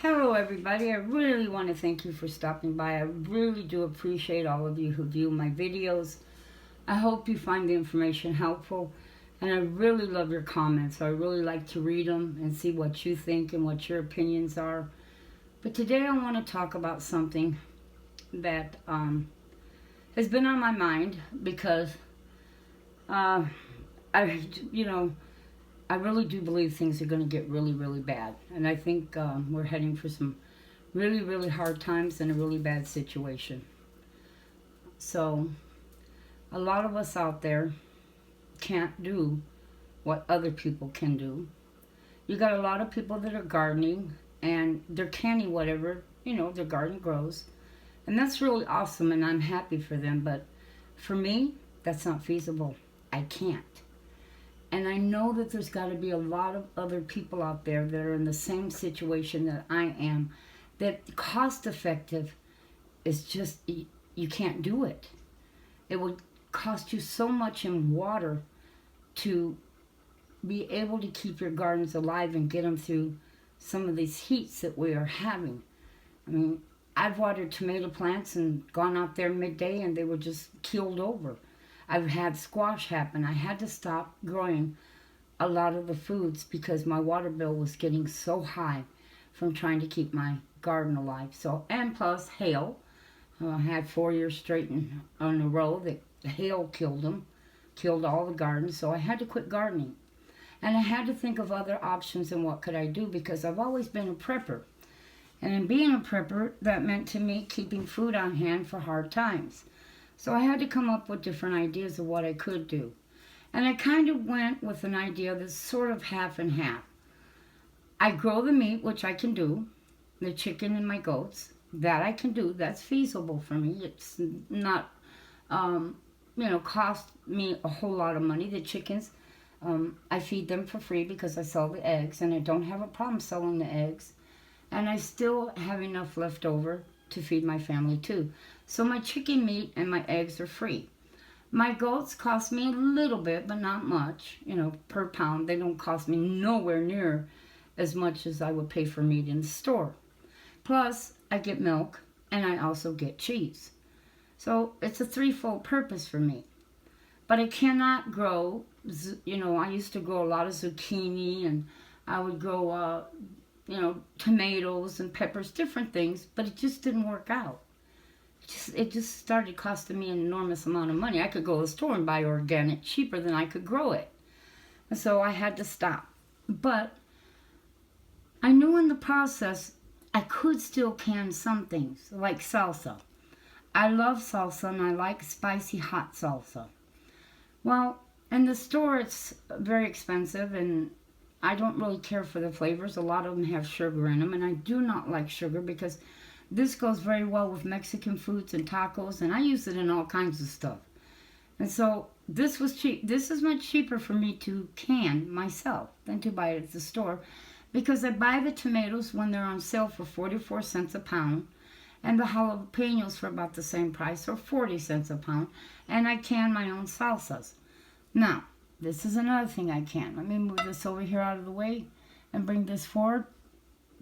Hello, everybody. I really want to thank you for stopping by. I really do appreciate all of you who view my videos. I hope you find the information helpful, and I really love your comments. I really like to read them and see what you think and what your opinions are. But today I want to talk about something that has been on my mind because uh, I, you know, I really do believe things are going to get really, really bad, and I think we're heading for some really, really hard times and a really bad situation. So, a lot of us out there can't do what other people can do. You got a lot of people that are gardening and they're canning whatever, their garden grows. And that's really awesome and I'm happy for them. But for me, that's not feasible. I can't. And I know that there's got to be a lot of other people out there that are in the same situation that I am, that cost effective is just, you can't do it. It would cost you so much in water to be able to keep your gardens alive and get them through some of these heats that we are having. I mean, I've watered tomato plants and gone out there midday and they were just keeled over. I've had squash happen. I had to stop growing a lot of the foods because my water bill was getting so high from trying to keep my garden alive. So, and plus hail. I had 4 years straight in a row that hail killed them, killed all the gardens. So I had to quit gardening. And I had to think of other options and what could I do because I've always been a prepper. And in being a prepper, that meant to me keeping food on hand for hard times. So I had to come up with different ideas of what I could do. And I kind of went with an idea that's sort of half and half. I grow the meat, which I can do, the chicken and my goats. That I can do. That's feasible for me. It's not, cost me a whole lot of money. The chickens, I feed them for free because I sell the eggs, and I don't have a problem selling the eggs. And I still have enough left over to feed my family too. So my chicken meat and my eggs are free. My goats cost me a little bit, but not much, per pound. They don't cost me nowhere near as much as I would pay for meat in the store. Plus, I get milk and I also get cheese. So it's a threefold purpose for me. But I cannot grow, I used to grow a lot of zucchini and I would grow, tomatoes and peppers, different things, but it just didn't work out. It just started costing me an enormous amount of money. I could go to the store and buy organic cheaper than I could grow it. And so I had to stop. But I knew in the process I could still can some things, like salsa. I love salsa and I like spicy hot salsa. Well, in the store it's very expensive and I don't really care for the flavors. A lot of them have sugar in them and I do not like sugar because this goes very well with Mexican foods and tacos and I use it in all kinds of stuff. And so this was cheap. This is much cheaper for me to can myself than to buy it at the store because I buy the tomatoes when they're on sale for 44 cents a pound and the jalapenos for about the same price or 40 cents a pound, and I can my own salsas. Now, this is another thing I can. Let me move this over here out of the way and bring this forward.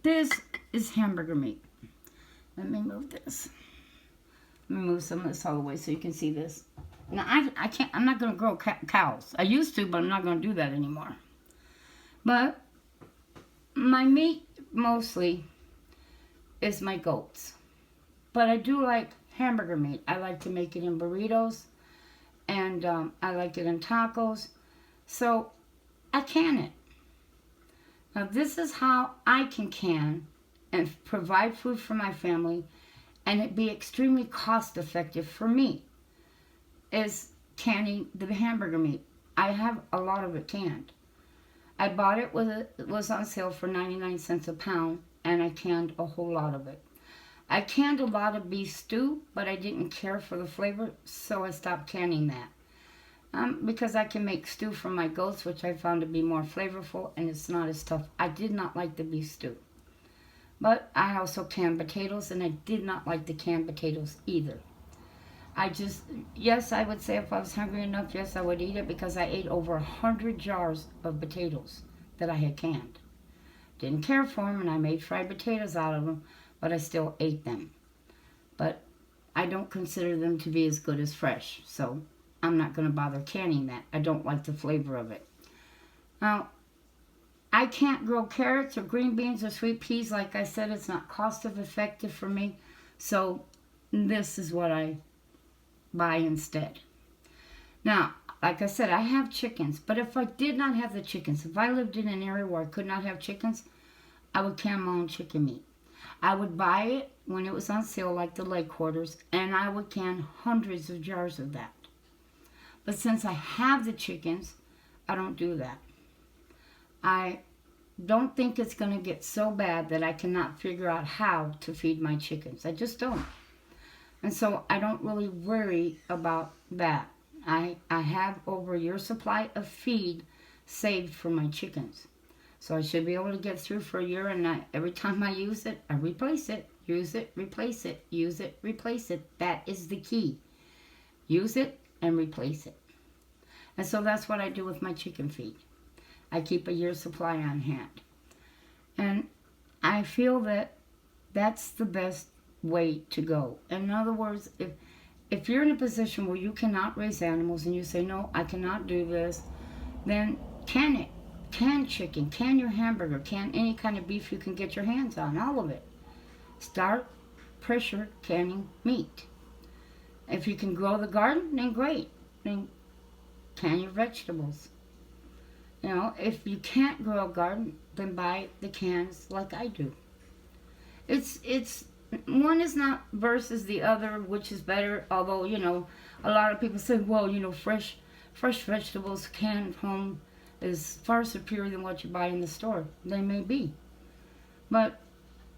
This is hamburger meat. Let me move this. Let me move some of this all the way so you can see this. Now, I can't, I'm not going to grow cows. I used to, but I'm not going to do that anymore. But my meat mostly is my goats. But I do like hamburger meat. I like to make it in burritos and I like it in tacos. So I can it. Now this is how I can and provide food for my family and it be extremely cost effective for me is canning the hamburger meat. I have a lot of it canned. I bought it when it was on sale for 99 cents a pound and I canned a whole lot of it. I canned a lot of beef stew, but I didn't care for the flavor, so I stopped canning that. Because I can make stew from my goats, which I found to be more flavorful, and it's not as tough. I did not like the beef stew. But I also canned potatoes, and I did not like the canned potatoes either. Yes, I would say if I was hungry enough, yes, I would eat it, because I ate over 100 jars of potatoes that I had canned. Didn't care for them, and I made fried potatoes out of them, but I still ate them. But I don't consider them to be as good as fresh, so I'm not going to bother canning that. I don't like the flavor of it. Now, I can't grow carrots or green beans or sweet peas. Like I said, it's not cost effective for me. So this is what I buy instead. Now, like I said, I have chickens. But if I did not have the chickens, if I lived in an area where I could not have chickens, I would can my own chicken meat. I would buy it when it was on sale, like the leg quarters, and I would can hundreds of jars of that. But since I have the chickens, I don't do that. I don't think it's going to get so bad that I cannot figure out how to feed my chickens. I just don't. And so I don't really worry about that. I have over a year's supply of feed saved for my chickens. So I should be able to get through for a year, and every time I use it, I replace it. Use it, replace it. Use it, replace it. That is the key. Use it and replace it. And so that's what I do with my chicken feed. I keep a year's supply on hand. And I feel that that's the best way to go. In other words, if you're in a position where you cannot raise animals and you say, no, I cannot do this, then can it. Can chicken, can your hamburger, can any kind of beef you can get your hands on, all of it. Start pressure canning meat. If you can grow the garden, then great. Then can your vegetables. You know, if you can't grow a garden, then buy the cans like I do. It's one is not versus the other, which is better. Although, you know, a lot of people say, well, you know, fresh vegetables canned home is far superior than what you buy in the store. They may be. But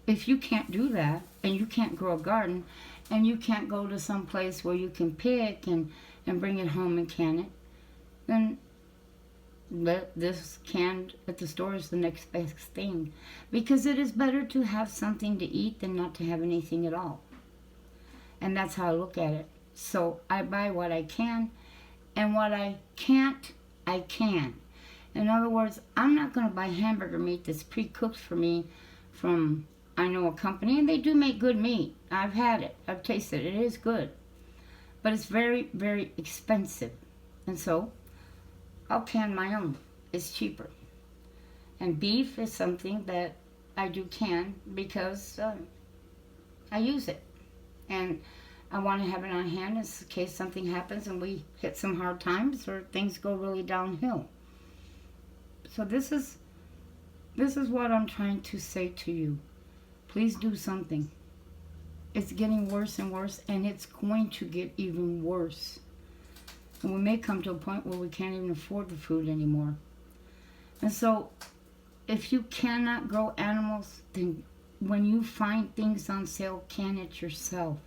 if you can't do that, and you can't grow a garden, and you can't go to some place where you can pick and bring it home and can it, then this canned at the store is the next best thing. Because it is better to have something to eat than not to have anything at all. And that's how I look at it. So I buy what I can, and what I can't, I can. In other words, I'm not going to buy hamburger meat that's pre-cooked for me from, I know, a company, and they do make good meat. I've had it. I've tasted it. It is good. But it's very, very expensive. And so I'll can my own. It's cheaper. And beef is something that I do can because I use it. And I want to have it on hand in case something happens and we hit some hard times or things go really downhill. So this is what I'm trying to say to you. Please do something. It's getting worse and worse, and it's going to get even worse. And we may come to a point where we can't even afford the food anymore. And so, if you cannot grow animals, then when you find things on sale, can it yourself.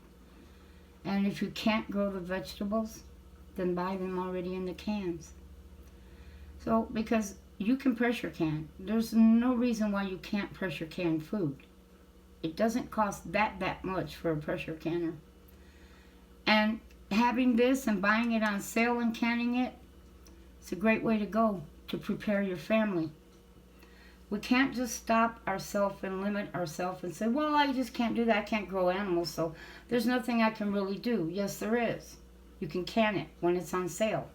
And if you can't grow the vegetables, then buy them already in the cans. So, because you can pressure can. There's no reason why you can't pressure can food. It doesn't cost that much for a pressure canner. And having this and buying it on sale and canning it, it's a great way to go to prepare your family. We can't just stop ourselves and limit ourselves and say, well, I just can't do that. I can't grow animals, so there's nothing I can really do. Yes, there is. You can can it when it's on sale.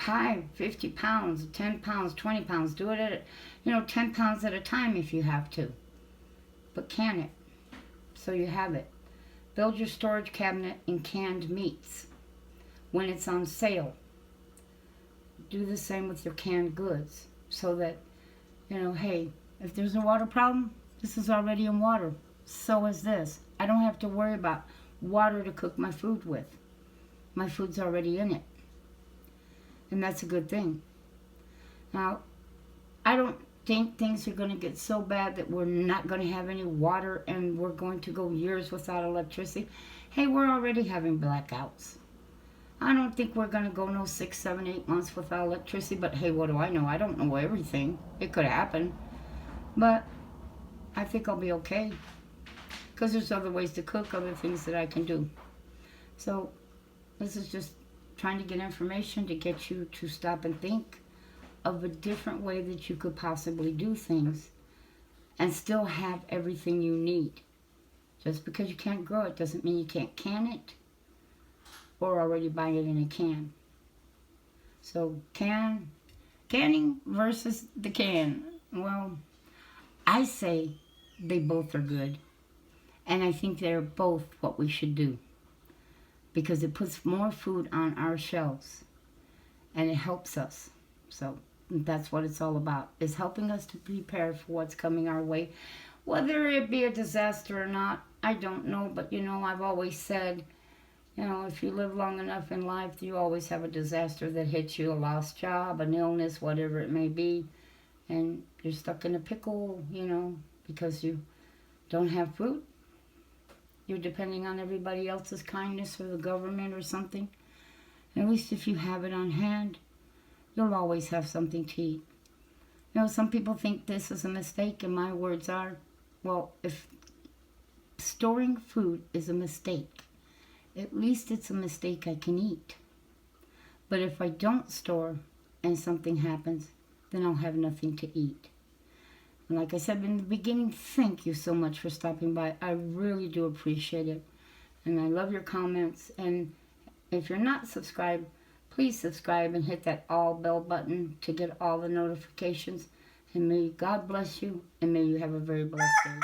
Buy 50 pounds, 10 pounds, 20 pounds. Do it at, 10 pounds at a time if you have to. But can it so you have it. Build your storage cabinet in canned meats when it's on sale. Do the same with your canned goods so that, hey, if there's a water problem, this is already in water. So is this. I don't have to worry about water to cook my food with. My food's already in it. And that's a good thing. Now, I don't think things are going to get so bad that we're not going to have any water and we're going to go years without electricity. Hey, we're already having blackouts. I don't think we're going to go no 6, 7, 8 months without electricity, but hey, what do I know? I don't know everything. It could happen. But I think I'll be okay because there's other ways to cook, other things that I can do. So this is just trying to get information to get you to stop and think of a different way that you could possibly do things and still have everything you need. Just because you can't grow it doesn't mean you can't can it or already buy it in a can. So canning versus the can. Well, I say they both are good. And I think they're both what we should do. Because it puts more food on our shelves. And it helps us. So that's what it's all about. It's helping us to prepare for what's coming our way. Whether it be a disaster or not, I don't know. But I've always said, if you live long enough in life, you always have a disaster that hits you, a lost job, an illness, whatever it may be. And you're stuck in a pickle, because you don't have food. You're depending on everybody else's kindness or the government or something. At least if you have it on hand, you'll always have something to eat. Some people think this is a mistake, and my words are, well, if storing food is a mistake, at least it's a mistake I can eat. But if I don't store and something happens, then I'll have nothing to eat. And like I said in the beginning, thank you so much for stopping by. I really do appreciate it. And I love your comments. And if you're not subscribed, please subscribe and hit that all bell button to get all the notifications. And may God bless you, and may you have a very blessed day.